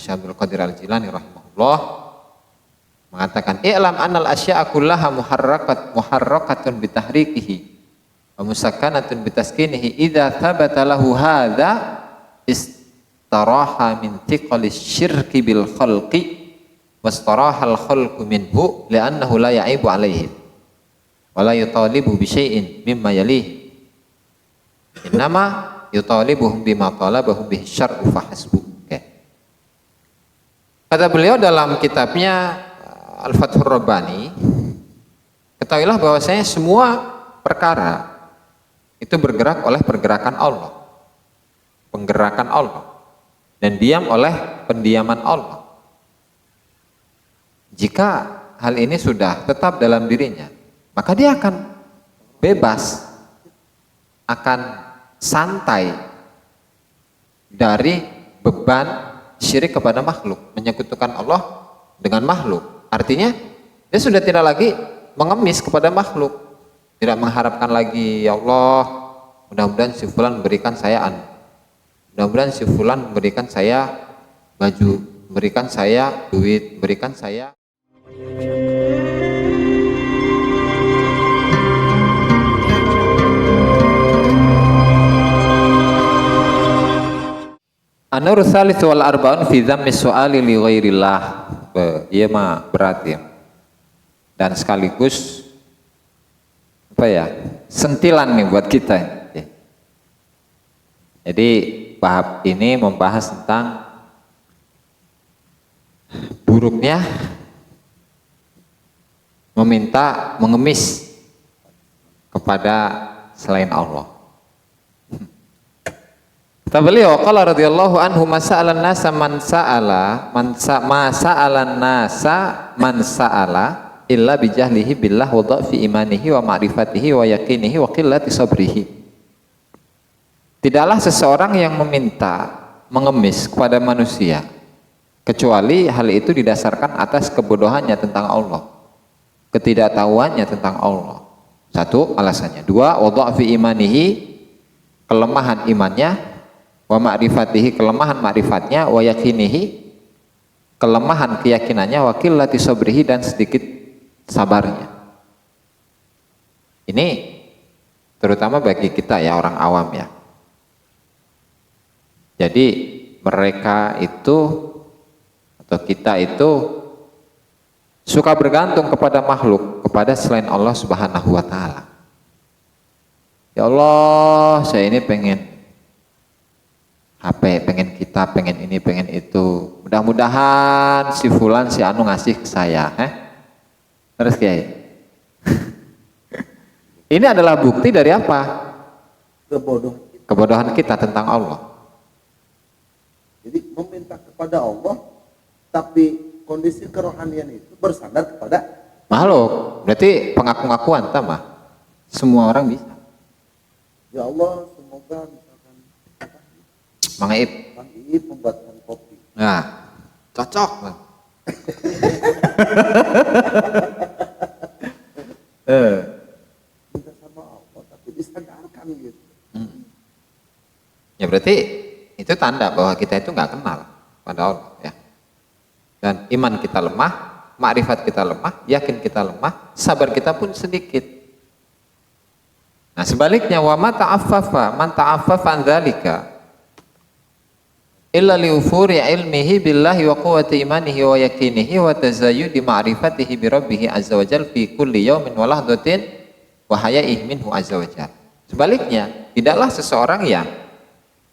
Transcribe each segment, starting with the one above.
Syekh Abdul Qadir Al-Jilani rahimahullah mengatakan i'lam annal asya'a kullaha muharrakatun bitahrikihi wa musakkanatun bitaskinihi idza thabata lahu hadza istaraha min thiqalis syirki bil khalqi wastaraha al khalqu minhu li'annahu la ya'ibu alaihim wa la yutalibu bi syai'in mimma yalihi innama yutalibuhum bima talabahum bihi syar'u fahasbu. Kata beliau dalam kitabnya Al-Fathur Rabbani, ketahuilah bahwasanya semua perkara itu bergerak oleh pergerakan Allah, penggerakan Allah, dan diam oleh pendiaman Allah. Jika hal ini sudah tetap dalam dirinya, maka dia akan bebas, akan santai dari beban syirik kepada makhluk, menyekutukan Allah dengan makhluk. Artinya dia sudah tidak lagi mengemis kepada makhluk, tidak mengharapkan lagi, ya Allah mudah-mudahan si fulan berikan saya mudah-mudahan si fulan berikan saya baju, berikan saya duit, berikan saya. An-nur tsalits wal arba'un fi dzammi su'ali li ghairillah. Iya mah berat ya. Dan sekaligus apa ya? Sentilan nih buat kita. Jadi bab ini membahas tentang buruknya meminta mengemis kepada selain Allah. Kata beliau, qala radhiyallahu anhu masa'alan nasa man sa'ala man sa'ala illa bijahlihi billah wa dha'fi imanihi wa ma'rifatihi wa yaqinihi wa qillati sabrihi. Tidaklah seseorang yang meminta mengemis kepada manusia kecuali hal itu didasarkan atas kebodohannya tentang Allah, ketidaktahuannya tentang Allah. Satu alasannya. Dua, wa dha'fi imanihi, kelemahan imannya, wa ma'rifatihi, kelemahan ma'rifatnya, wa yakinihi, kelemahan keyakinannya, wa qillati sabrihi, dan sedikit sabarnya. Ini terutama bagi kita ya, orang awam ya. Jadi mereka itu atau kita itu suka bergantung kepada makhluk, kepada selain Allah Subhanahu wa taala. Ya Allah, saya ini pengen HP, pengen kita, pengen ini, pengen itu. Mudah-mudahan si fulan, si anu ngasih ke saya. Terus Kiai. Ini adalah bukti dari apa? Kebodohan kita tentang Allah. Jadi meminta kepada Allah, tapi kondisi kerohanian itu bersandar kepada makhluk. Berarti pengaku-ngakuan, tambah. Semua orang bisa. Ya Allah, semoga Mang Iip membuatkan kopi. Nah, cocok. Minta sama Allah, tapi disadarkan gitu. Ya berarti itu tanda bahwa kita itu nggak kenal pada Allah ya. Dan iman kita lemah, makrifat kita lemah, yakin kita lemah, sabar kita pun sedikit. Nah sebaliknya, wa man ta'affafa an dzalika illa liufuri ilmihi billahi wa quwwati imanihi wa yakinihi wa tazayyudi ma'rifatihi bi rabbih azza wa jalla fi kulli yawmin wa lahdatin wa haya'ihi minhu azza wa jalla. Sebaliknya, tidaklah seseorang yang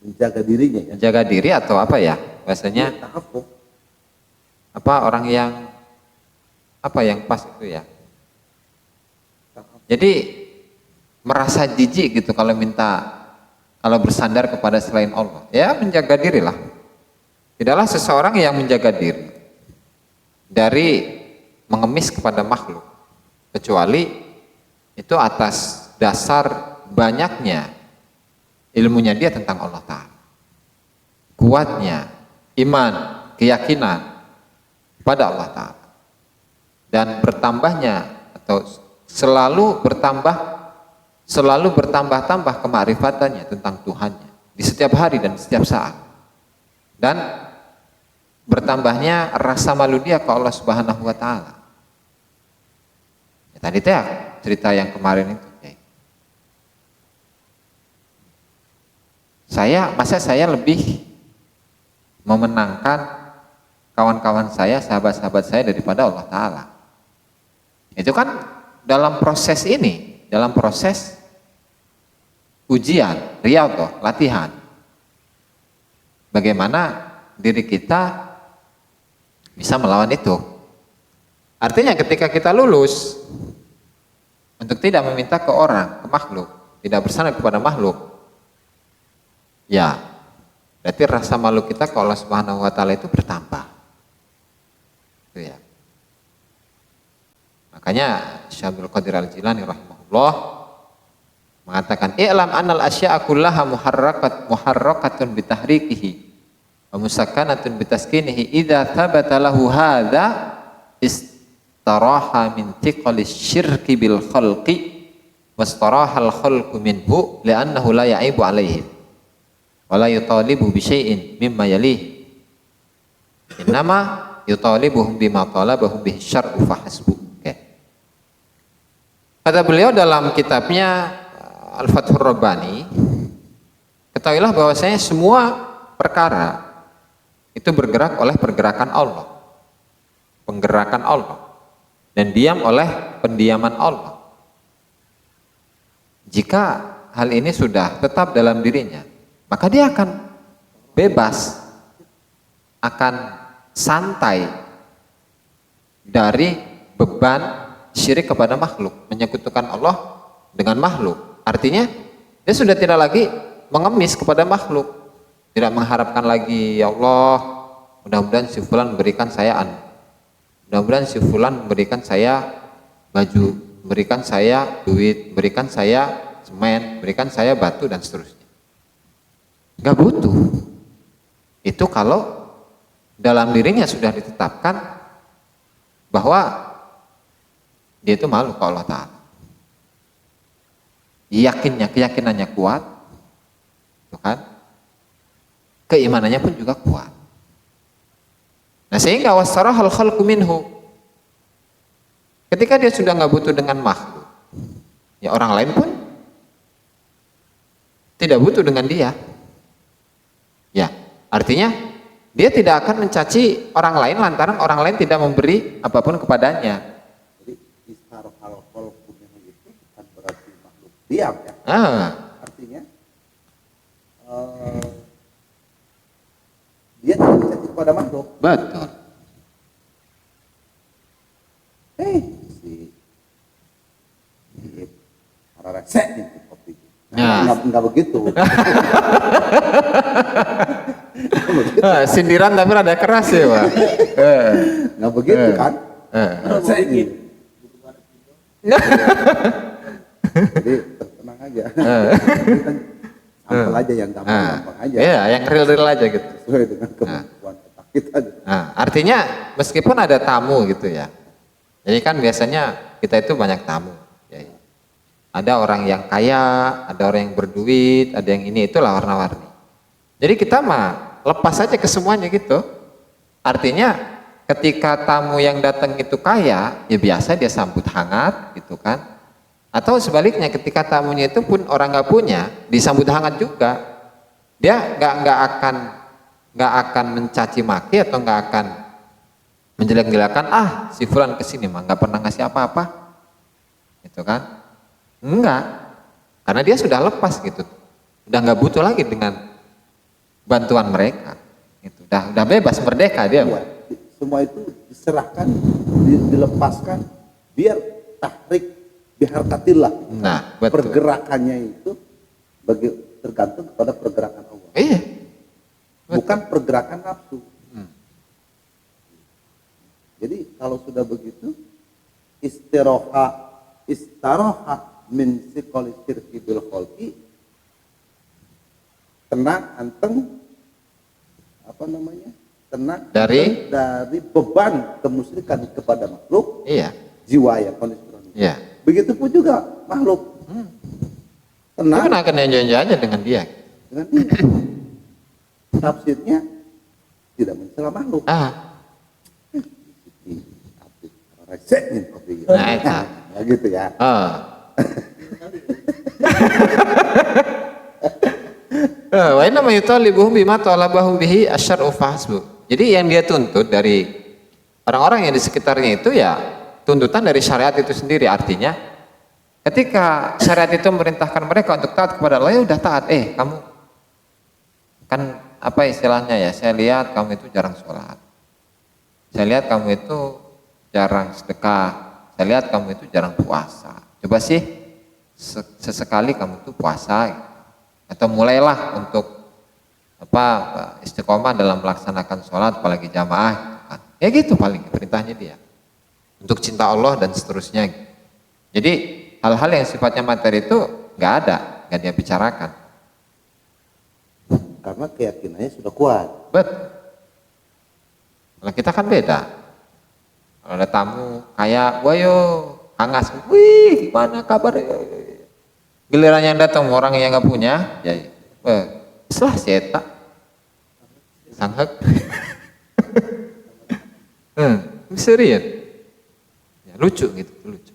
menjaga dirinya ya. Menjaga diri atau apa ya? Bahasanya apa, orang yang apa yang pas itu ya. Jadi merasa jijik gitu kalau bersandar kepada selain Allah. Ya menjaga dirilah. Tidaklah seseorang yang menjaga diri dari mengemis kepada makhluk kecuali itu atas dasar banyaknya ilmunya dia tentang Allah Ta'ala, kuatnya iman, keyakinan pada Allah Ta'ala, dan bertambahnya atau selalu bertambah-tambah kema'rifatannya tentang Tuhannya di setiap hari dan setiap saat. Dan bertambahnya rasa malu dia ke Allah Subhanahu wa taala. Ya, tadi teh cerita yang kemarin itu. Masa saya lebih memenangkan kawan-kawan saya, sahabat-sahabat saya daripada Allah taala. Itu kan dalam proses ini, dalam proses ujian, riyadhah, latihan. Bagaimana diri kita bisa melawan itu. Artinya ketika kita lulus untuk tidak meminta ke orang, ke makhluk, tidak bersandar kepada makhluk, ya berarti rasa malu kita ke Allah Subhanahu wa taala itu bertambah. Itu ya. Makanya Syekh Abdul Qadir Al-Jilani rahimahullah mengatakan i'lam annal asya'a kullaha muharrakatun bitahrikihi wa musakkanatun bitaskinihi idza thabata lahu hadza istaraha min thiqalis syirki bil khalqi wastaraha al khalqu minhu li'annahu la ya'ibu alaihim wa la yutalibu bi syai'in mimma yalih innama yutalibuhum bima talabahum bihi syar'u fahasbu. Kata beliau dalam kitabnya Al-Fathur Rabbani, ketahuilah bahwasanya semua perkara itu bergerak oleh pergerakan Allah, penggerakan Allah, dan diam oleh pendiaman Allah. Jika hal ini sudah tetap dalam dirinya, maka dia akan bebas, akan santai dari beban syirik kepada makhluk, menyekutukan Allah dengan makhluk. Artinya dia sudah tidak lagi mengemis kepada makhluk, tidak mengharapkan lagi, ya Allah mudah-mudahan si fulan memberikan saya mudah-mudahan si fulan memberikan saya baju, memberikan saya duit, memberikan saya semen, memberikan saya batu dan seterusnya. Gak butuh. Itu kalau dalam dirinya sudah ditetapkan bahwa dia itu malu ke Allah Ta'ala. Keyakinannya kuat, itu kan? Keimanannya pun juga kuat. Nah sehingga wasarahal khalqu minhu. Ketika dia sudah nggak butuh dengan makhluk, ya orang lain pun tidak butuh dengan dia. Ya, artinya dia tidak akan mencaci orang lain lantaran orang lain tidak memberi apapun kepadanya. Diam ya. Artinya dia tidak mencaci kepada makhluk. Betul. Si resek gitu kopi. Nah. Enggak begitu. Sindiran tapi rada keras ya, Pak. Enggak begitu kan? Resek gitu. Jadi tenang aja. Sampel aja yang gampang aja. Iya, yang real aja gitu. Sesuai dengan kemampuan otak kita. Gitu. Nah, artinya meskipun ada tamu gitu ya. Jadi kan biasanya kita itu banyak tamu. Ya. Ada orang yang kaya, ada orang yang berduit, ada yang ini, itulah warna-warni. Jadi kita mah lepas aja ke semuanya gitu. Artinya ketika tamu yang datang itu kaya, ya biasa dia sambut hangat gitu kan. Atau sebaliknya ketika tamunya itu pun orang nggak punya, disambut hangat juga. Dia nggak akan mencaci maki atau nggak akan menjelek-jelekan, si fulan kesini mah nggak pernah ngasih apa-apa, gitu kan? Enggak, karena dia sudah lepas gitu, udah nggak butuh lagi dengan bantuan mereka, gitu. Udah bebas merdeka dia. Semua itu diserahkan, dilepaskan, biar tahrik biharkatillah. Nah, betul. Pergerakannya itu tergantung kepada pergerakan Allah. Iya. Bukan pergerakan nafsu. Jadi kalau sudah begitu istaroha min siqali syirki bil khalqi, tenang anteng tenang dari beban kemusyrikan kepada makhluk. Iya. Jiwa ya kondisi. Iya. Begitupun juga makhluk. Tenang. Kita akan enjoy aja dengan dia. Dengan dia. Tafsirnya tidak mencela makhluk. Resek nih kopi. Nah, eta. Nah, gitu ya. Wa inna ma yutalibuhum bima talabahu bihi asyar'u fahasbu. Jadi yang dia tuntut dari orang-orang yang di sekitarnya itu ya tuntutan dari syariat itu sendiri. Artinya ketika syariat itu memerintahkan mereka untuk taat kepada Allah, ya udah taat. Kamu kan apa istilahnya ya, saya lihat kamu itu jarang sholat, saya lihat kamu itu jarang sedekah, saya lihat kamu itu jarang puasa. Coba sih sesekali kamu tuh puasa gitu. Atau mulailah untuk istiqomah dalam melaksanakan sholat, apalagi jamaah gitu kan. Ya gitu paling perintahnya dia untuk cinta Allah dan seterusnya gitu. Jadi hal-hal yang sifatnya materi itu nggak dia bicarakan karena keyakinannya sudah kuat. Kalau kita kan beda. Kalau ada tamu kayak wayo hangas, wih gimana kabar, giliran yang datang orang yang nggak punya, ya, selah seta, sanghek, serius, ya, lucu gitu, lucu.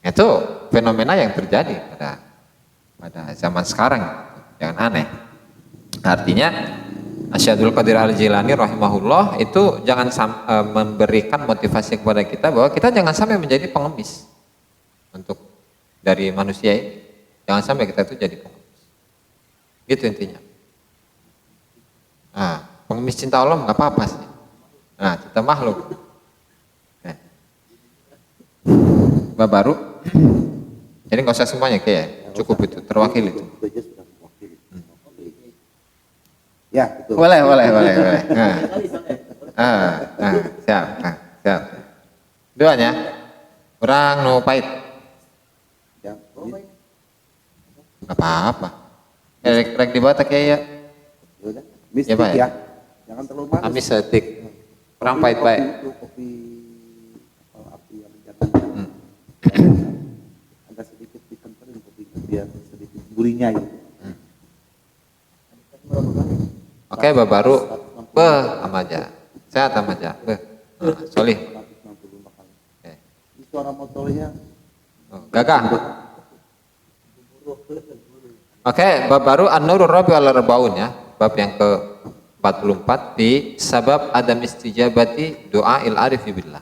Itu fenomena yang terjadi pada zaman sekarang, jangan aneh. Artinya Syaikhul Qadir Al-Jilani rahimahullah itu jangan memberikan motivasi kepada kita bahwa kita jangan sampai menjadi pengemis untuk dari manusia ini. Jangan sampai kita itu jadi pengemis. Gitu intinya. Nah, pengemis cinta Allah nggak apa-apa sih. Nah, cinta makhluk. Bab baru. Jadi nggak usah semuanya kayak cukup itu terwakili itu. Ya, betul. Boleh. Siap. Doanya, orang no pahit. Ya, Gak apa-apa. Rek di bawah kayak ya. Yaudah, mistik Ya, Pak, ya. Jangan terlalu manis. Amis setik. Orang pahit-pahit. Kopi api yang jangan ada sedikit dikenterin kopi biar sedikit gurihnya gitu. Oke, baru sama aja. Sehat sama aja. Solih. Ini suara motornya Gagah. Oke, bab baru An-Nurur Rabi al-Arbaun ya. Bab yang ke-44 di sabab adam istijabati doa il-arifi billah.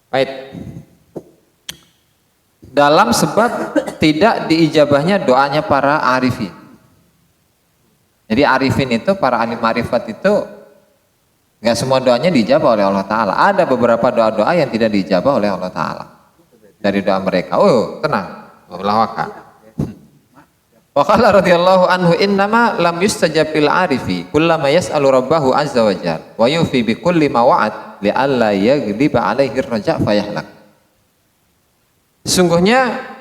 Baik. Dalam sebab tidak diijabahnya doanya para arifin. Jadi arifin itu, para alim marifat itu nggak semua doanya dijabah oleh Allah Ta'ala. Ada beberapa doa-doa yang tidak dijabah oleh Allah Ta'ala dari doa mereka. Tenang, lawaka. Wa qala radhiyallahu anhu innama lam yustajabil arifi kullama yas'alu rabbahu azza wa jalla wa yufi bi kulli ma wa'ad li alla yaghliba alaihi raja' fayahlak. Sungguhnya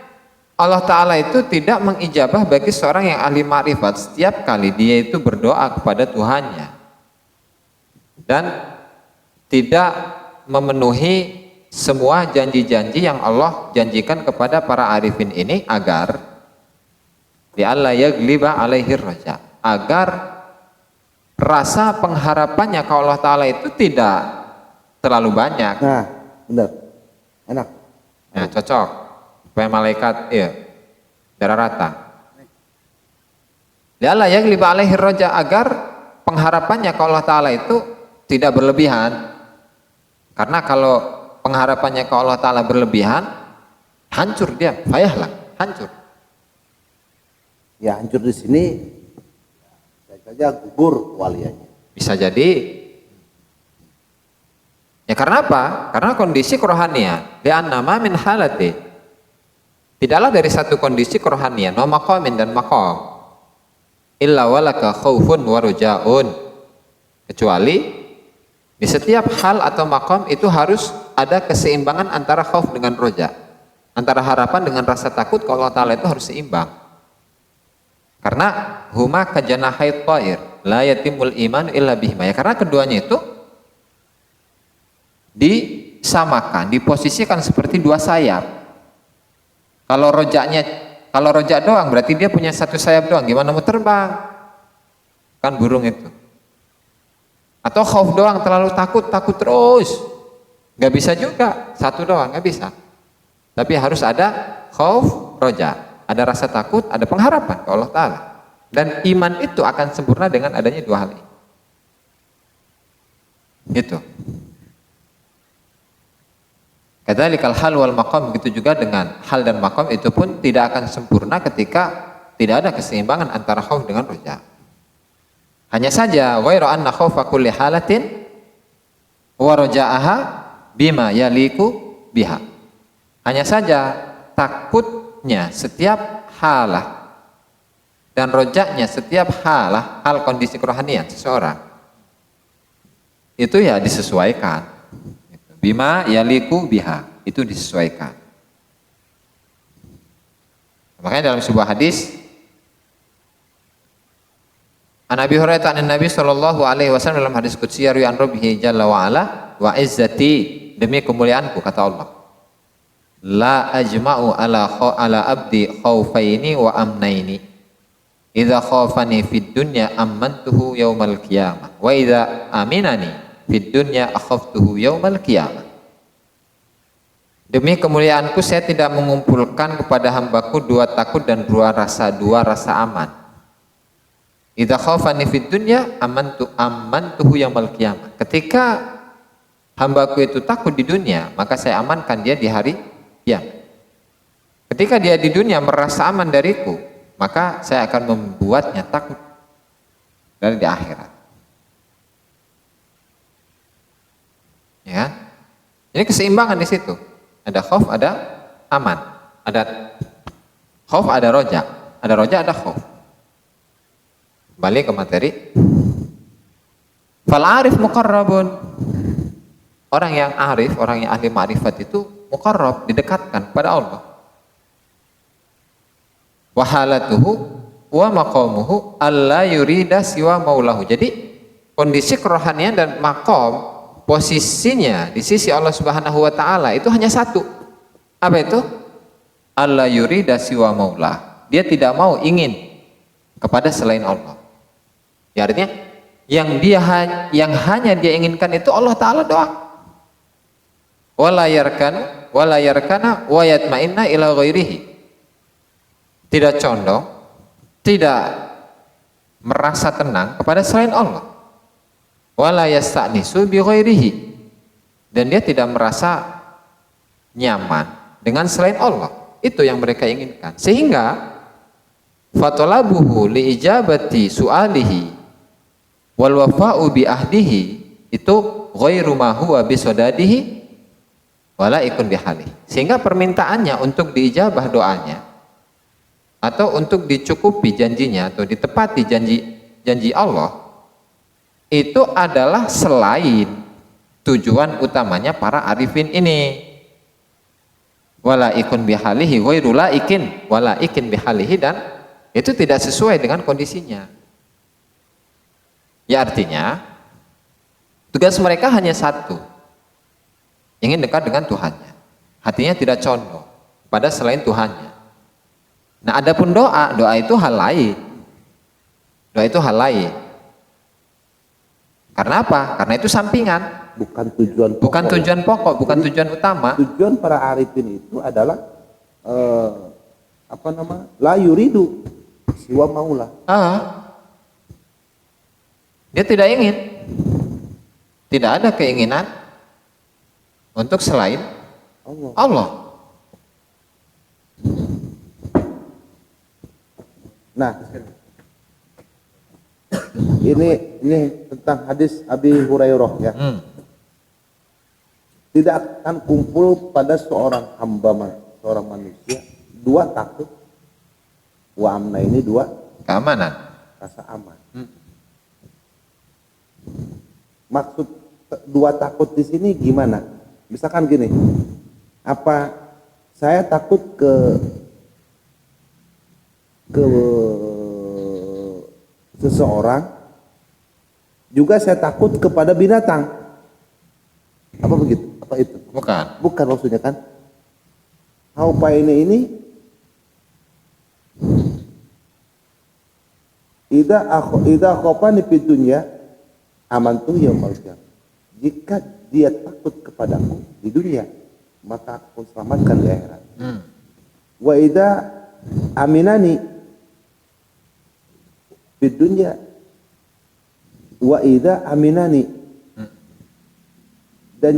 Allah Ta'ala itu tidak mengijabah bagi seorang yang ahli ma'rifat setiap kali dia itu berdoa kepada Tuhannya dan tidak memenuhi semua janji-janji yang Allah janjikan kepada para arifin ini agar di Allah yagliba alaihi raja, agar rasa pengharapannya ke Allah Ta'ala itu tidak terlalu banyak. Nah, benar, enak. Nah, cocok. Supaya malaikat darah rata. Ya Allah yagliba alaihi raja, agar pengharapannya ke Allah Ta'ala itu tidak berlebihan. Karena kalau pengharapannya ke Allah Ta'ala berlebihan, hancur dia, fayahlah, hancur. Ya hancur di sini, saja gugur walianya. Bisa jadi. Ya karena apa? Karena kondisi kerohanian. Li'annama min halati. Tidaklah dari satu kondisi kerohanian, wa maqamin dan maqam, illa walaka khaufun wa ruja'un, kecuali di setiap hal atau maqam itu harus ada keseimbangan antara khauf dengan roja, antara harapan dengan rasa takut. Kalau Allah Ta'ala itu harus seimbang, karena huma kajanahai ta'ir la yatimul iman illa bihima, ya karena keduanya itu disamakan, diposisikan seperti dua sayap. Kalau roja doang berarti dia punya satu sayap doang, gimana mau terbang? Kan burung itu. Atau khauf doang, terlalu takut terus. Nggak bisa juga, satu doang nggak bisa. Tapi harus ada khauf, roja, ada rasa takut, ada pengharapan ke Allah Ta'ala. Dan iman itu akan sempurna dengan adanya dua hal ini. Gitu. Kadzalikal hal wal maqam, begitu juga dengan hal dan maqam itu pun tidak akan sempurna ketika tidak ada keseimbangan antara khauf dengan roja. Hanya saja ghairu anna khaufa kulli halatin wa raja'aha bima yaliku biha. Hanya saja takutnya setiap halah dan rojaknya setiap halah, hal kondisi kerohanian seseorang itu ya disesuaikan. Bima yaliku biha, itu disesuaikan. Makanya dalam sebuah hadis An Abi Hurairah an Nabi sallallahu alaihi wasallam, dalam hadis qudsi riwayat an Rabbihi jalla wa ala, wa izzati, demi kemuliaanku kata Allah, la ajma'u ala abdi khaufaini wa amnaini, idza khafani fid dunya amantuhu yaumal qiyamah wa idza aminani fid dunya akhaftuhu yaumal qiyamah. Demi kemuliaanku saya tidak mengumpulkan kepada hambaku dua takut dan dua rasa aman. Idza khafani fid dunya amantuhu yaumal qiyamah. Ketika hambaku itu takut di dunia, maka saya amankan dia di hari kiamat. Ketika dia di dunia merasa aman dariku, maka saya akan membuatnya takut dari di akhirat. Ya, ini keseimbangan di situ. Ada khauf, ada aman. Ada khauf, ada roja. Ada roja, ada khauf. Balik ke materi. Fal arif muqarrabun. Orang yang arif, orang yang ahli ma'rifat itu muqarrab, didekatkan pada Allah. Wa halatuhu wa maqamuhu alla yurida siwa maulahu. Jadi kondisi kerohanian dan maqam, posisinya di sisi Allah Subhanahu wa taala itu hanya satu. Apa itu? Alla yurida siwa maulah. Dia tidak mau ingin kepada selain Allah. Ya, artinya yang hanya dia inginkan itu Allah Ta'ala doang. Wala yarkana wa yatma'inna ila ghairihi. Tidak condong, tidak merasa tenang kepada selain Allah. Wala yasta'nisu bi ghairihi. Dan dia tidak merasa nyaman dengan selain Allah. Itu yang mereka inginkan. Sehingga fatalabuhu li ijabati su'alihi wal wafa'u bi ahdihi itu ghairu ma huwa bi sadadihi wala ikun bihali. Sehingga permintaannya untuk diijabah doanya atau untuk dicukupi janjinya atau ditepati janji Allah itu adalah selain tujuan utamanya para arifin ini. Wala ikun bihalihi ghairu laikin wala ikin bihalihi, dan itu tidak sesuai dengan kondisinya. Ya, artinya tugas mereka hanya satu, ingin dekat dengan Tuhannya, hatinya tidak condong pada selain Tuhannya. Nah, adapun doa itu hal lain. Doa itu hal lain. Karena apa? Karena itu sampingan, bukan tujuan pokok. Bukan tujuan pokok, bukan tujuan utama. Tujuan para arifin itu adalah la yuridu siwa maulah. Dia tidak ingin, tidak ada keinginan untuk selain Allah. Nah, ini tentang hadis Abi Hurairah ya. Tidak akan kumpul pada seorang hamba, seorang manusia dua takut, wa amna, ini dua keamanan, rasa aman. Maksud dua takut di sini gimana? Misalkan gini, apa saya takut ke seseorang, juga saya takut kepada binatang. Apa begitu? Apa itu? Bukan maksudnya kan? Apa ini? Idza khafani fid dunya amantu yaumil qiyamah. Jika dia takut kepadaku di dunia, maka aku selamatkan di akhirat. Wa idza aminani di dunia, wa idza aminani, dan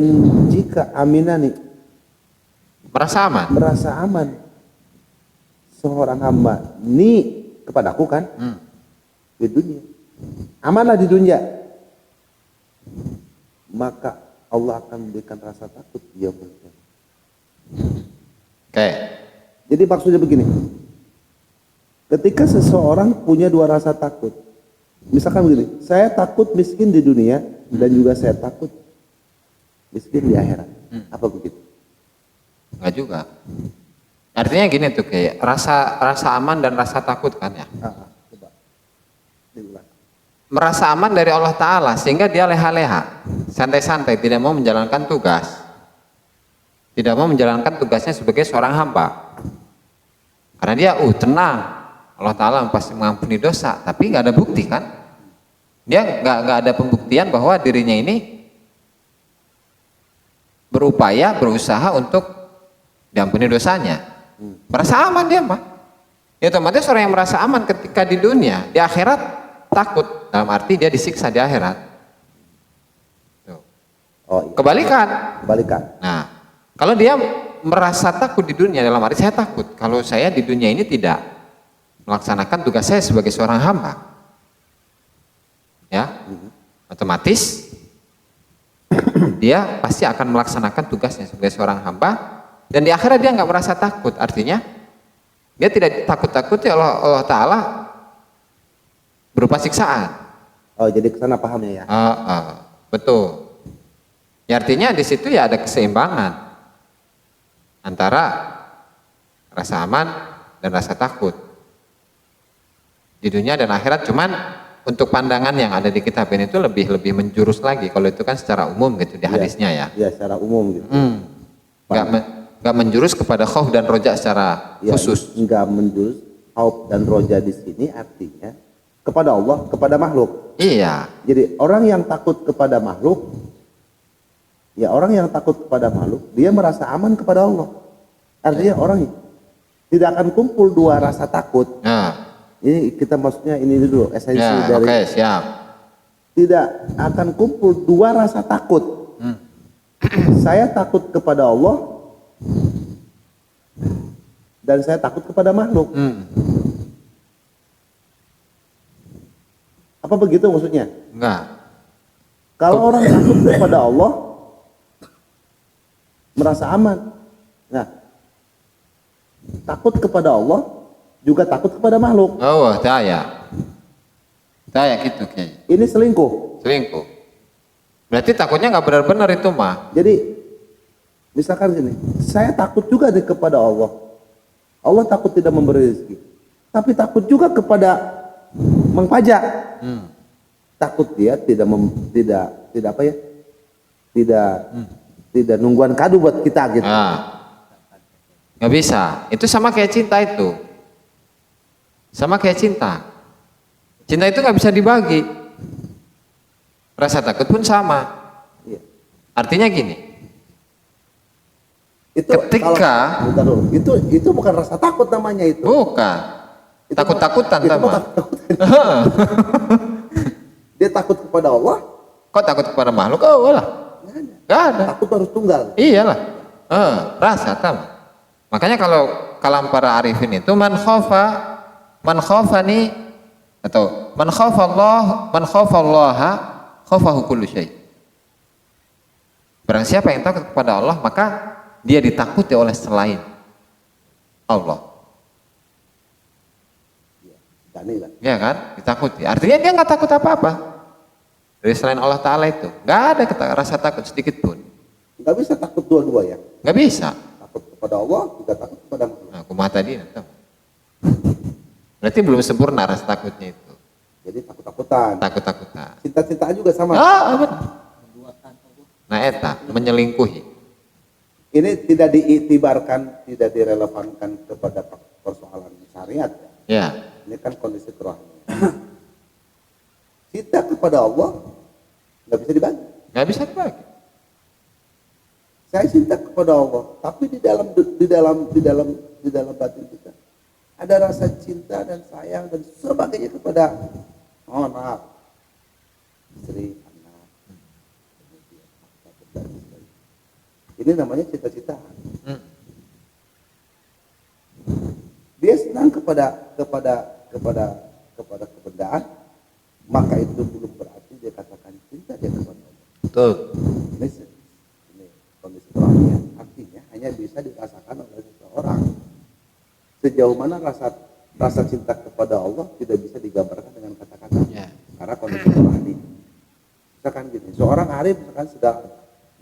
jika aminani merasa aman seorang hamba ni kepadaku kan di dunia, amanlah di dunia, maka Allah akan memberikan rasa takut dia. Oke. Jadi maksudnya begini, ketika seseorang punya dua rasa takut, misalkan begini, saya takut miskin di dunia dan juga saya takut miskin di akhirat, apa begitu? Enggak juga. Artinya gini tuh, kayak rasa aman dan rasa takut kan ya. Coba diulang. Merasa aman dari Allah Ta'ala sehingga dia leha-leha, santai-santai, tidak mau menjalankan tugas, tidak mau menjalankan tugasnya sebagai seorang hamba, karena dia tenang, Allah Ta'ala pasti mengampuni dosa, tapi nggak ada bukti kan, dia nggak ada pembuktian bahwa dirinya ini berusaha untuk diampuni dosanya. Merasa aman dia mah, ya otomatis orang yang merasa aman ketika di dunia, di akhirat takut, dalam arti dia disiksa di akhirat. Tuh. Oh, iya. Kebalikan. Nah, kalau dia merasa takut di dunia, dalam arti saya takut kalau saya di dunia ini tidak melaksanakan tugas saya sebagai seorang hamba, ya, otomatis dia pasti akan melaksanakan tugasnya sebagai seorang hamba, dan di akhirat dia nggak merasa takut. Artinya dia tidak takut-takuti Allah Ta'ala berupa siksaan. Oh, jadi kesana pahamnya ya? Betul. Ya, artinya di situ ya ada keseimbangan antara rasa aman dan rasa takut di dunia dan akhirat. Cuman untuk pandangan yang ada di kitab ini itu lebih menjurus lagi. Kalau itu kan secara umum gitu di hadisnya ya. Iya, secara umum gitu. Nggak menjurus kepada khauf dan roja secara khusus. Nggak menjurus khauf dan roja di sini artinya kepada Allah, kepada makhluk. Iya. Jadi orang yang takut kepada makhluk, ya orang yang takut kepada makhluk, dia merasa aman kepada Allah. Artinya orang tidak akan kumpul dua rasa takut. Nah, ini kita maksudnya ini dulu esensi ya, dari. Oke, siap. Tidak akan kumpul dua rasa takut. Saya takut kepada Allah dan saya takut kepada makhluk. Apa begitu maksudnya? Enggak. Kalau orang takut kepada Allah merasa aman. Nah, takut kepada Allah juga takut kepada makhluk. Oh, saya gitu kayaknya. Ini selingkuh. Berarti takutnya nggak benar-benar itu mah. Jadi misalkan gini, saya takut juga kepada Allah. Allah takut tidak memberi rezeki, tapi takut juga kepada Mang Pajak. Takut dia tidak nungguan kado buat kita gitu. Nggak bisa. Itu sama kayak cinta itu. Cinta itu nggak bisa dibagi. Rasa takut pun sama. Iya. Artinya gini. Itu Ketika itu bukan rasa takut namanya itu. bukan takut-takutan sama. Dia takut kepada Allah. Kok takut kepada makhluk? Oh lah. Nggak ada. Takut harus tunggal. Iyalah. Rasa sama. Makanya kalau kalam para arifin itu man khafani atau man khafallaha khafahu kullu syai. Barang siapa yang takut kepada Allah, maka dia ditakuti oleh selain Allah. Ya kan? Ditakuti. Artinya dia nggak takut apa-apa dari selain Allah Ta'ala itu. Nggak ada rasa takut sedikit pun. Nggak bisa takut dua-dua ya. Nggak bisa. Takut kepada Allah juga takut kepada makhluk. Nah, kumaha tadi. Berarti belum sempurna rasa takutnya itu. Jadi takut-takutan. Cinta-cintaan juga sama. Benar. Nah, eta menyelingkuhi. Ini tidak diitibarkan, tidak direlevankan kepada persoalan syariat. Ya. Ini kan kondisi kerohanian. Cinta kepada Allah nggak bisa dibagi. nggak bisa dibagi. Saya cinta kepada Allah, tapi di dalam batin kita ada rasa cinta dan sayang dan sebagainya kepada, oh maaf, istri, anak, kemudian harta dan sebagainya. Ini namanya cita-citaan. Dia senang kepada kebendaan, maka itu belum berarti dia katakan cinta dia kepada Allah. Betul. Ini kondisi rohaniah. Artinya hanya bisa dirasakan oleh seseorang. Sejauh mana rasa cinta kepada Allah tidak bisa digambarkan dengan kata-kata. Ya. Karena kondisi rohani. Misalkan gini, seorang arif misalkan sedang,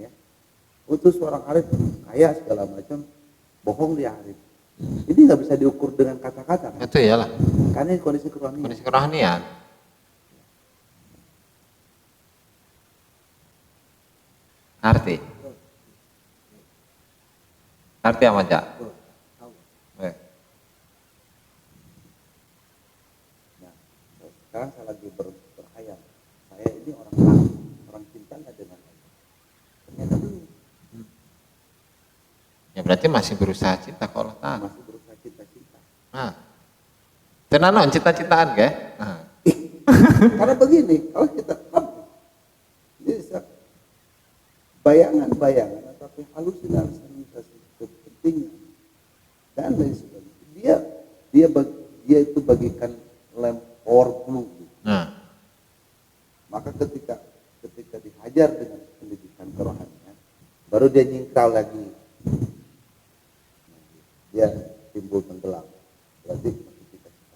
ya, utus seorang arif kaya segala macam, bohong dia arif. Ini nggak bisa diukur dengan kata-kata. Kan? Itu iyalah. Karena ini kondisi kerohanian. Kondisi kerohanian. Arti apa Cak? Eh. Nah, sekarang saya lagi berkhayal. Saya ini orang cinta nggak dengan Allah? Ternyata belum. Ya berarti masih berusaha cinta ke Allah Ta'ala. Masih berusaha cinta-cinta. Nah, tenanon cita-citaan ke? Nah. Karena begini, kalau kita ini bayangan atau halusinasi kepentingan dan lain sebagainya. Dia itu bagikan lem powerful. Nah. Maka ketika dihajar dengan pendidikan kerohanian, baru dia nyingkral lagi. Dia timbul tenggelam. Berarti masih cita-cita.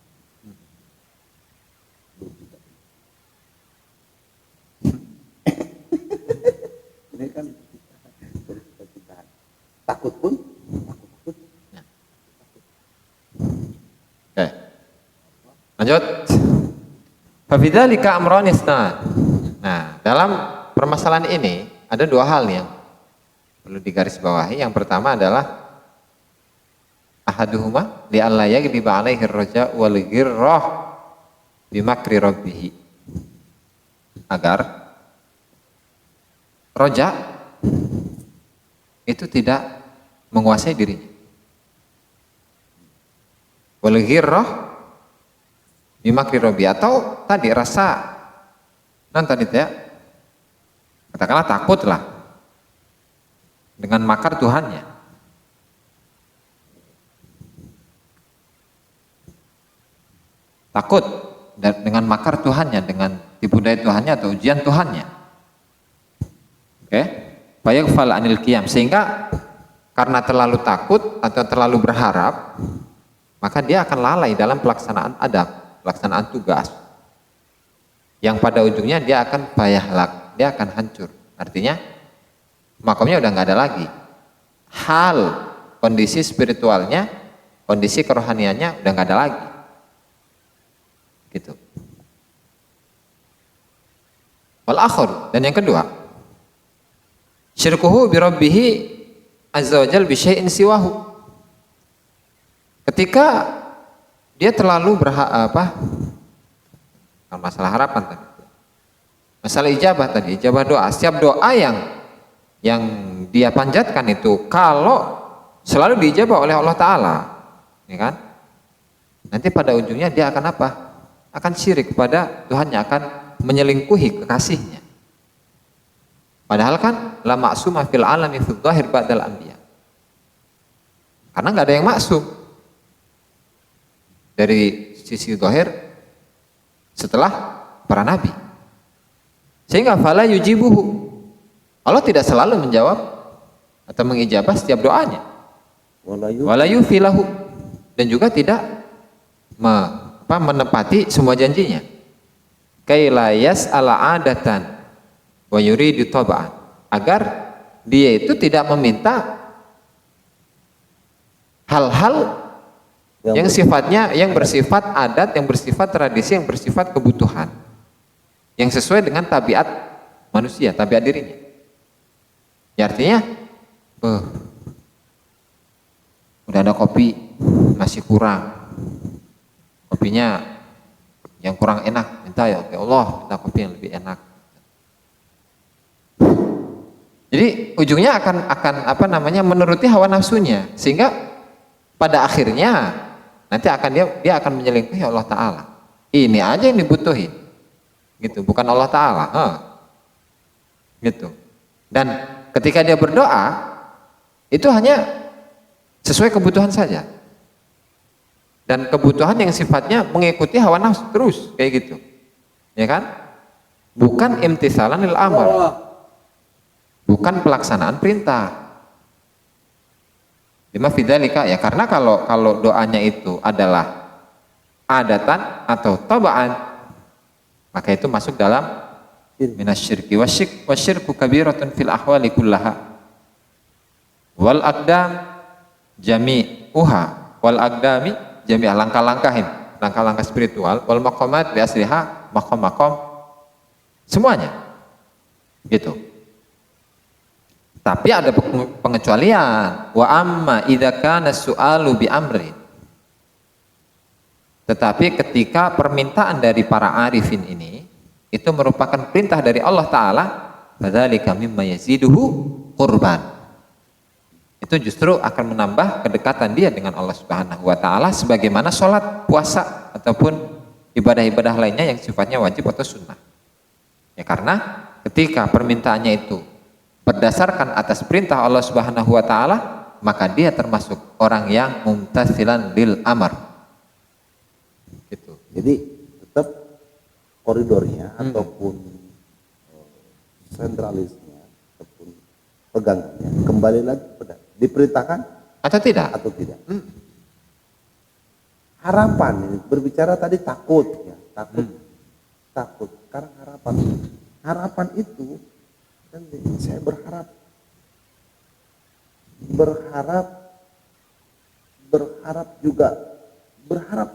Ini kan cita-cita. Takut pun, takut. Oke. Lanjut. Fabidzalika amran isnan. Nah, dalam permasalahan ini ada dua hal yang perlu digarisbawahi. Yang pertama adalah ahaduhuma li alla yaghliba alaihi ar-raja wal ghirrah bimakri rabbih. Agar roja itu tidak menguasai dirinya. Wal ghirrah bimakri rabbih, atau tadi rasa tadi ya, katakanlah takutlah dengan makar Tuhannya. Takut dengan makar Tuhannya, dengan tipu daya Tuhannya atau ujian Tuhannya. Oke, fayaghfal anil qiyam, sehingga karena terlalu takut atau terlalu berharap, maka dia akan lalai dalam pelaksanaan adab, pelaksanaan tugas. Yang pada ujungnya dia akan bayahlak, dia akan hancur. Artinya makomnya udah nggak ada lagi. Hal kondisi spiritualnya, kondisi kerohaniannya udah nggak ada lagi. Gitu. Wal akhir, dan yang kedua, syirkuhu bi rabbih azza wajal bi syai'in siwahu. Ketika dia terlalu masalah harapan tadi, masalah ijabah tadi, ijabah doa, setiap doa yang dia panjatkan itu kalau selalu diijabah oleh Allah Ta'ala, ya kan? Nanti pada ujungnya dia akan apa? Akan syirik kepada Tuhannya, akan menyelingkuhi kekasihnya. Padahal kan la ma'suma fil alami fil dhahir ba'dal anbiya. Karena nggak ada yang maksum dari sisi zahir setelah para nabi. Sehingga fala yujibuhu, Allah tidak selalu menjawab atau mengijabah setiap doanya. Wala yufilahu, dan juga tidak menepati semua janjinya. Kaila yas'ala adatan wa yuridu taba'an, agar dia itu tidak meminta hal-hal yang sifatnya, yang bersifat adat, yang bersifat tradisi, yang bersifat kebutuhan, yang sesuai dengan tabiat manusia, tabiat dirinya. Ya, artinya udah ada kopi masih kurang, kopinya yang kurang enak, minta ya Allah, minta kopi yang lebih enak. Jadi ujungnya akan apa namanya menuruti hawa nafsunya, sehingga pada akhirnya nanti dia akan menyelingkuhi Allah Taala. Ini aja yang dibutuhin, gitu, bukan Allah Taala, gitu. Dan ketika dia berdoa itu hanya sesuai kebutuhan saja, dan kebutuhan yang sifatnya mengikuti hawa nafsu terus kayak gitu, ya kan? Bukan imtisalan lil amr, bukan pelaksanaan perintah. Lima fidzalika, ya, karena kalau doanya itu adalah adatan atau tabaan, maka itu masuk dalam minasyirki wasyirku kabiratun fil ahwali kullaha wal aqdam jami'uha wal aqdami jami'ah, langkah-langkah spiritual, wal maqamat bi asliha, maqam-maqam semuanya, gitu. Tapi ada pengecualian. Wa amma idza kana su'alu bi amrin. Tetapi ketika permintaan dari para arifin ini itu merupakan perintah dari Allah Ta'ala, fadzalika mimma yaziduhu qurban. Itu justru akan menambah kedekatan dia dengan Allah Subhanahu wa Ta'ala, sebagaimana sholat, puasa, ataupun ibadah-ibadah lainnya yang sifatnya wajib atau sunnah. Ya, karena ketika permintaannya itu berdasarkan atas perintah Allah Subhanahu wa Ta'ala, maka dia termasuk orang yang mumtasilan lil amr, gitu. Jadi tetap koridornya ataupun sentralisnya ataupun pegangannya kembali lagi pada diperintahkan Atau tidak? Harapan ini berbicara tadi takut, ya, takut. Sekarang harapan itu, dan saya berharap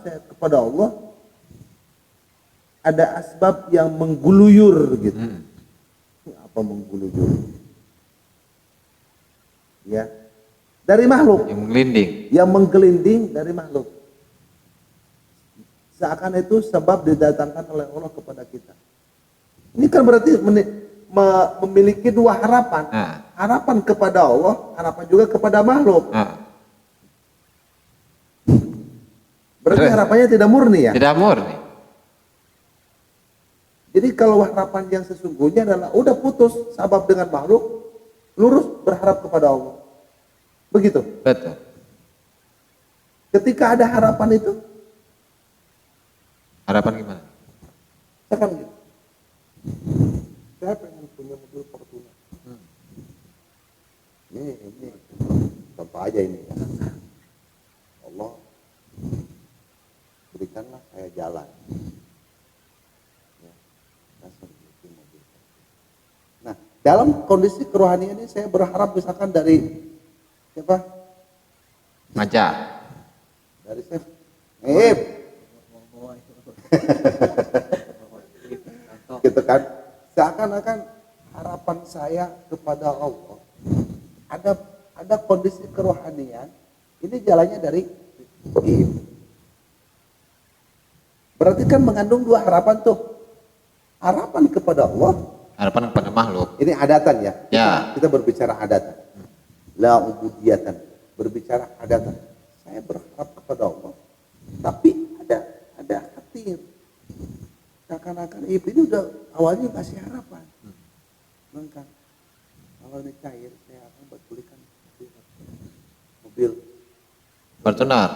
saya kepada Allah ada asbab yang mengguluyur gitu. Apa mengguluyur? Ya, dari makhluk yang menggelinding dari makhluk. Seakan itu sebab didatangkan oleh Allah kepada kita. Ini kan berarti memiliki dua harapan. Harapan kepada Allah, harapan juga kepada makhluk. Berarti harapannya tidak murni, ya? Tidak murni. Jadi kalau harapan yang sesungguhnya adalah udah putus sabab dengan makhluk, lurus berharap kepada Allah. Begitu? Betul. Ketika ada harapan itu, harapan gimana? saya kan gitu. Saya pengen punya mobil Fortuner. Ini contoh aja ini, ya. Allah berikanlah saya jalan. Ya, saya bikin mobil. Nah, dalam kondisi kerohanian ini saya berharap misalkan dari siapa? Maja. Dari saya. Gitu kan, seakan-akan harapan saya kepada Allah ada kondisi kerohanian ini jalannya dari ini. Berarti kan mengandung dua harapan tuh, harapan kepada Allah, Harapan kepada makhluk. ini adatan, ya, Ya. kita berbicara adatan, la ubudiyatan, berbicara adatan. Saya berharap kepada Allah, tapi ada hati. Seakan-akan ini udah awalnya kasih harapan. Maka kalau ini cair, saya akan belikan mobil Fortuner.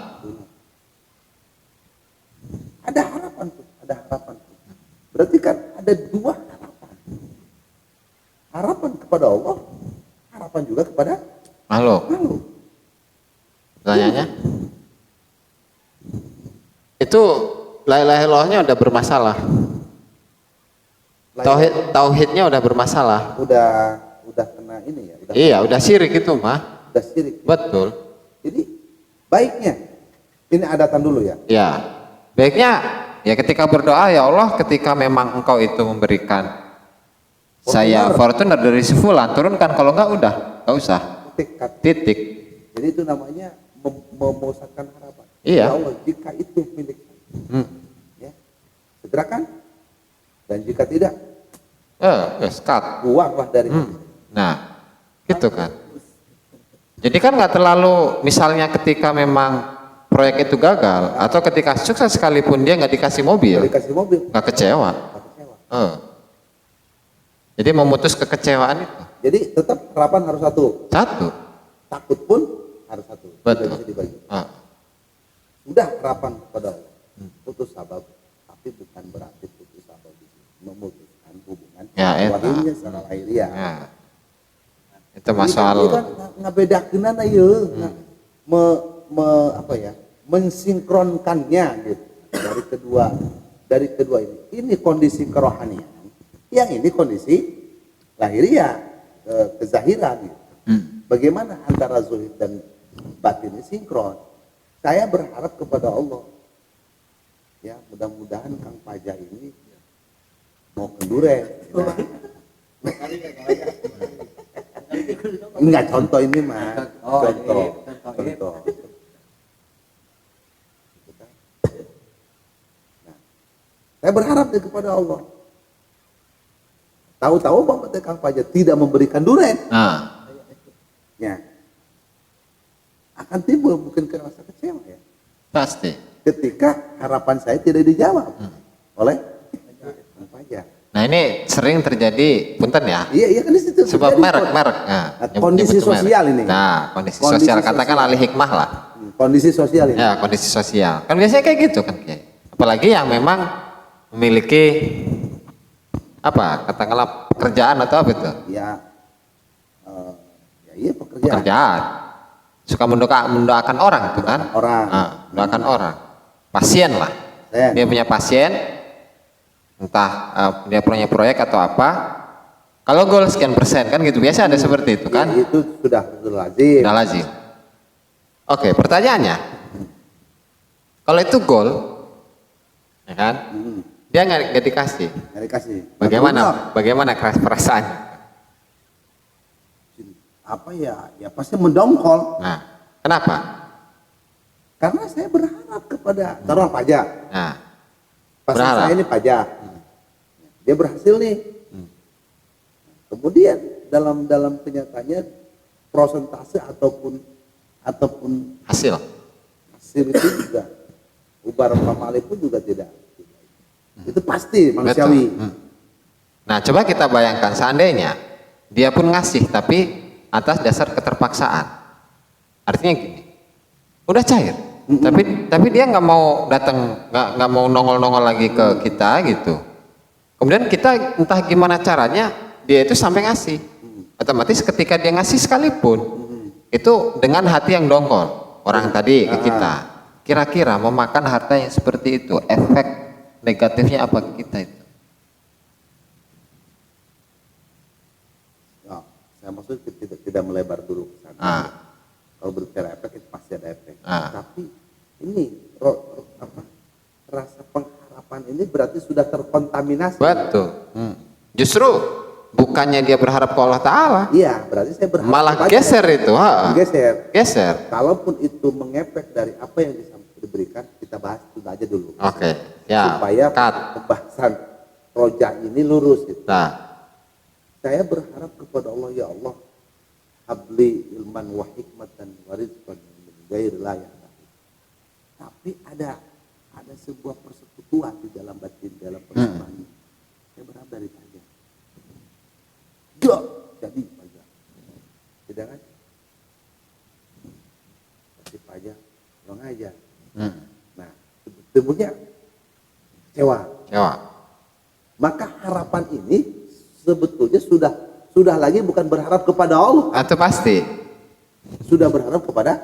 Ada harapan tuh, ada harapan tuh. Berarti kan ada dua harapan. Harapan kepada Allah, harapan juga kepada Makhluk. makhluk. Pertanyaannya? Itu la ilaha illallahnya udah bermasalah. Tauhidnya udah bermasalah. Udah kena ini, ya. Iya, udah syirik itu mah. Udah syirik. Betul. Jadi baiknya ini adatan dulu, ya. Ya. Baiknya ya ketika berdoa, ya Allah, ketika memang Engkau itu memberikan saya Fortuner dari si fulan, turunkan, kalau enggak udah, enggak usah. Titik. Jadi itu namanya memusatkan harapan. Iya. Ya Allah, jika itu milik saya, ya, segerakan. Dan jika tidak, Cut. buanglah dari Nah, gitu kan. Jadi kan nggak terlalu, misalnya ketika memang proyek itu gagal atau ketika sukses sekalipun dia nggak dikasih mobil, nggak kecewa. Jadi memutus kekecewaan itu. Jadi tetap harapan harus satu. Takut pun harus satu. Betul. Bisa dibagi. Sudah harapan kepada Allah. Putus sabab, tapi bukan berarti putus sabab memutuskan hubungan wahimnya secara lahiriah. Ya. Itu masalah. Ini kan ngabedakeunana ieu, mensinkronkannya gitu. Dari kedua ini. Ini kondisi kerohanian. Yang ini kondisi lahiriah, kezahiran gitu. Bagaimana antara zuhid dan batin ini sinkron? Saya berharap kepada Allah. Ya, mudah-mudahan Kang Paja ini mau ke Duren. Enggak, contoh ini mah. Contoh. Nah, saya berharap kepada Allah. Tahu-tahu Bapak Kang Paja tidak memberikan Duren. Ya. Akan timbul mungkin rasa kecewa ya. Pasti. Ketika harapan saya tidak dijawab oleh Kang Paja. Nah ini sering terjadi, punten ya. Iya kan di situ. Sebab merek. Kondisi sosial ini. Nah, kondisi sosial, katakan alih hikmah lah. Kondisi sosial ini. Ya, kondisi sosial. Kan biasanya kayak gitu kan, Kiai. Apalagi yang memang memiliki apa? Katakanlah pekerjaan atau apa itu? Ya, iya pekerjaan. Suka mendoakan orang tuh kan? Mendoakan orang. Pasien lah. Dia punya pasien, entah dia punya proyek atau apa. Kalau goal sekian persen kan gitu, biasa ada seperti itu kan? Itu sudah lazim. Sudah lazim. Oke, pertanyaannya, kalau itu goal, ya kan? Dia nggak dikasih. Bagaimana perasaan? Apa ya pasti mendongkol. Nah, kenapa? Karena saya berharap kepada taruh pajak. Pasien saya ini pajak. Dia berhasil nih. Kemudian dalam kenyataannya prosentase ataupun hasil itu juga ubar pamali pun juga tidak. Itu pasti manusiawi. Nah, coba kita bayangkan seandainya dia pun ngasih tapi atas dasar keterpaksaan. Artinya gini, udah cair, tapi dia nggak mau datang, nggak mau nongol lagi ke kita gitu. Kemudian kita entah gimana caranya dia itu sampai ngasih. Otomatis ketika dia ngasih sekalipun itu dengan hati yang dongkol orang tadi ke kita. Kira-kira memakan harta yang seperti itu, efek negatifnya apa ke kita itu? Saya maksud tidak melebar dulu ke sana. Kalau berbicara efek itu pasti ada efek. Tapi ini rasa pengharapan ini berarti sudah terkontaminasi. Betul. Justru bukannya dia berharap ke Allah Ta'ala. Iya, berarti saya berharap. Malah geser itu. Geser. Kalaupun itu mengefek dari apa yang diberikan, kita bahas itu aja dulu. Oke. Ya. Supaya pembahasan roja ini lurus gitu. Saya berharap kepada Allah, ya Allah, habli ilman wa hikmatan wa rizqan min ghairi la ya'lamu. Tapi ada sebuah persekutuan di dalam batin, dalam persoalan ini. Saya berharap dari pajak. Jadi pajak. Tidak kan? Kasih pajak, orang aja. Nah, temunya kecewa. Maka harapan ini sebetulnya sudah lagi bukan berharap kepada Allah. Itu pasti. Sudah berharap kepada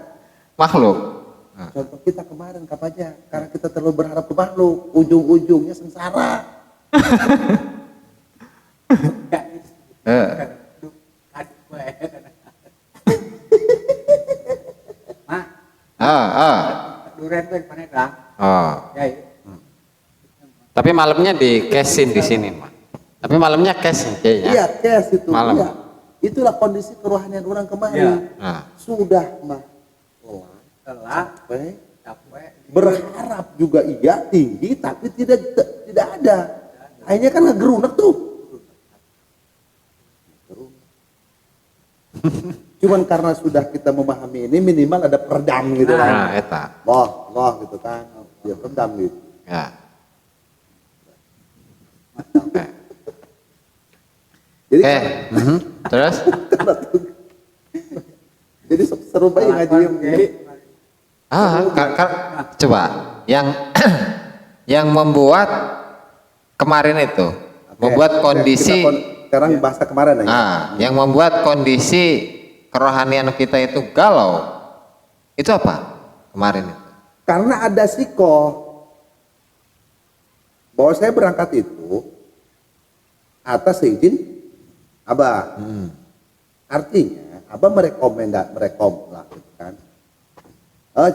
makhluk. Contoh kita kemarin kapannya, karena kita terlalu berharap ke makhluk, ujung-ujungnya sengsara. Tapi malamnya di cash-in di sini, Mak. Tapi malamnya cash kayaknya. Iya, cash itu. Malam. Iya. Itulah kondisi kerohanian orang kemarin. Sudah mah capek. Berharap juga iya tinggi tapi tidak ada. Akhirnya kan ngegerunek tuh. Cuman karena sudah kita memahami ini, minimal ada peredam gitu kan. Nah, eta. Loh gitu kan. Dia peredam gitu. Ya. Jadi Oke. Terus? jadi seru banget ngaji. Coba yang yang membuat kemarin itu, membuat kondisi sekarang bahasa kemarin aja. yang membuat kondisi kerohanian kita itu galau, itu apa kemarin itu? Karena ada siko bahwa saya berangkat itu atas izin Abah. Artinya Abah merekomendasikan lah gitu kan.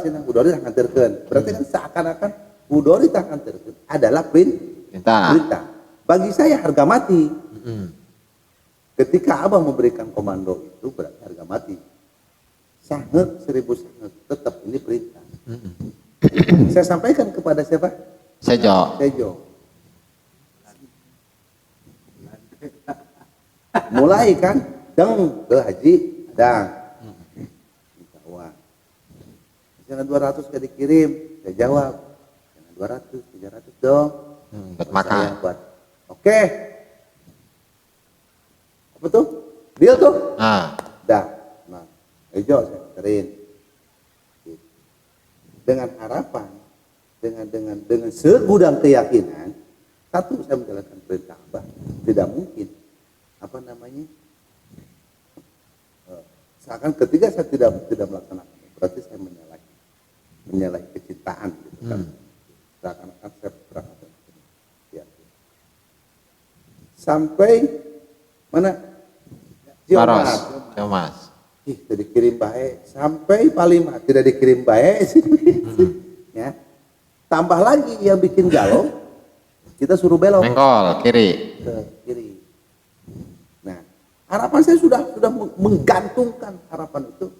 Cina Budori tak nganterkeun. Berarti kan seakan-akan Budori tak nganterkeun adalah perintah. Bagi saya harga mati. Ketika Abah memberikan komando itu berarti harga mati. Sangat 1000 sangat tetap ini perintah. Saya sampaikan kepada siapa? Sejo. Mulai kan, ke haji, dang. Minta uang. Jangan 200 ke dikirim, saya jawab. Jangan 200, 300 dong. Buat makan. Oke. Apa tuh? Deal tuh? Dah. Nah, Ejo saya anterin. Dengan harapan, dengan segudang keyakinan, satu saya menjalankan perintah Abah, tidak mungkin seakan ketika saya tidak melaksanakan, berarti saya menyalahi kecintaan gitu kan. Seakan-akan saya berangkat ya. Sampai mana? Mas. Tidak dikirim baik sampai Palima tidak dikirim baik. Ya. Tambah lagi yang bikin galau, kita suruh belok. Mengkol kiri. Ke kiri. Nah, harapan saya sudah menggantungkan harapan itu.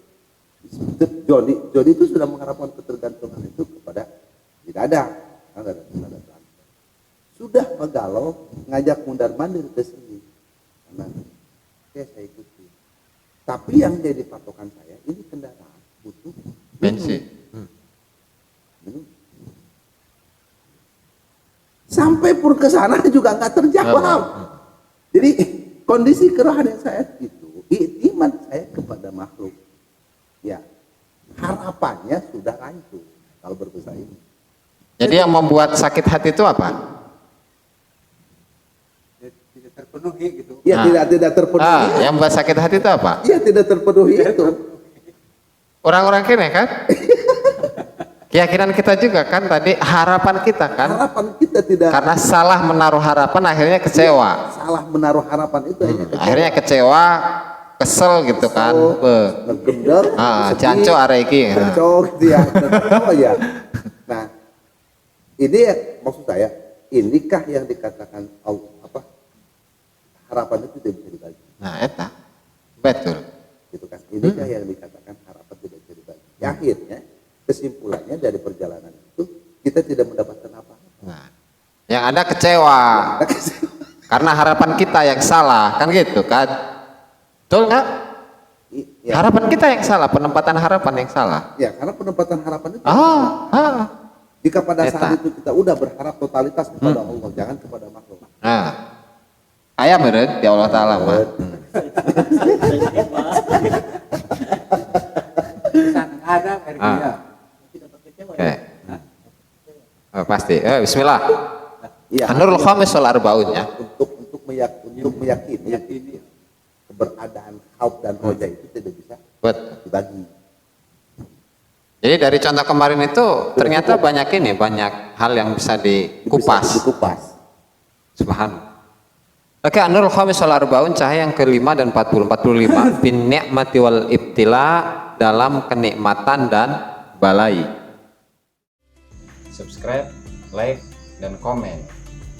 Jody itu sudah mengharapkan ketergantungan itu kepada tidak ada. Sudah menggalau, ngajak mundar mandir ke sini. Karena saya ikuti. Tapi yang jadi patokan saya ini kendaraan butuh bensin. Sampai pun ke sana juga nggak terjawab. Jadi kondisi kerohanian saya itu, iman saya kepada makhluk. Ya, harapannya sudah hancur kalau berbesar ini. Jadi yang membuat sakit hati itu apa? Tidak terpenuhi gitu. Ya, tidak terpenuhi. Yang membuat sakit hati itu apa? Ya, tidak terpenuhi itu. Orang-orang kini kan? Keyakinan kita juga kan tadi, harapan kita kan? Harapan kita tidak. Karena salah menaruh harapan akhirnya kecewa. Salah menaruh harapan itu Akhirnya kecewa, kesel gitu kan. Ngegendar. Canco areki. Canco gitu ya. Apa ya? Nah, ini maksud saya, inikah yang dikatakan harapan itu tidak bisa dibagi. Nah, eta. Betul. Gitu kan. Inikah yang dikatakan harapan tidak bisa dibagi. Akhirnya kesimpulannya dari perjalanan itu kita tidak mendapatkan apa-apa. Nah, yang ada kecewa. Karena harapan kita yang salah, kan gitu kan? Betul nggak? Ya. Harapan kita yang salah, penempatan harapan yang salah. Ya, karena penempatan harapan itu. Jika pada saat itu kita udah berharap totalitas kepada Allah, jangan kepada makhluk. Nah, ayam meren di Allah Ta'ala mah. Pasti. Bismillah. Ya, Anurul Khamis wal Arbaun ya. Untuk meyakini keberadaan khauf dan roja itu tidak bisa dibagi. Jadi dari contoh kemarin itu ternyata banyak hal yang bisa dikupas. Subhanallah. Oke, Anurul Khamis wal Arbaun, cahaya yang kelima dan 45 bin ni'mati wal ibtila, dalam kenikmatan dan balai. Subscribe, like, dan komen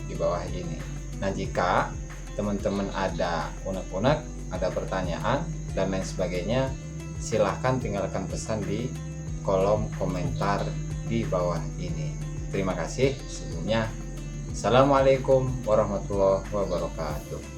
di bawah ini. Nah, jika teman-teman ada unek-unek, ada pertanyaan dan lain sebagainya, silahkan tinggalkan pesan di kolom komentar di bawah ini. Terima kasih sebelumnya. Assalamualaikum warahmatullahi wabarakatuh.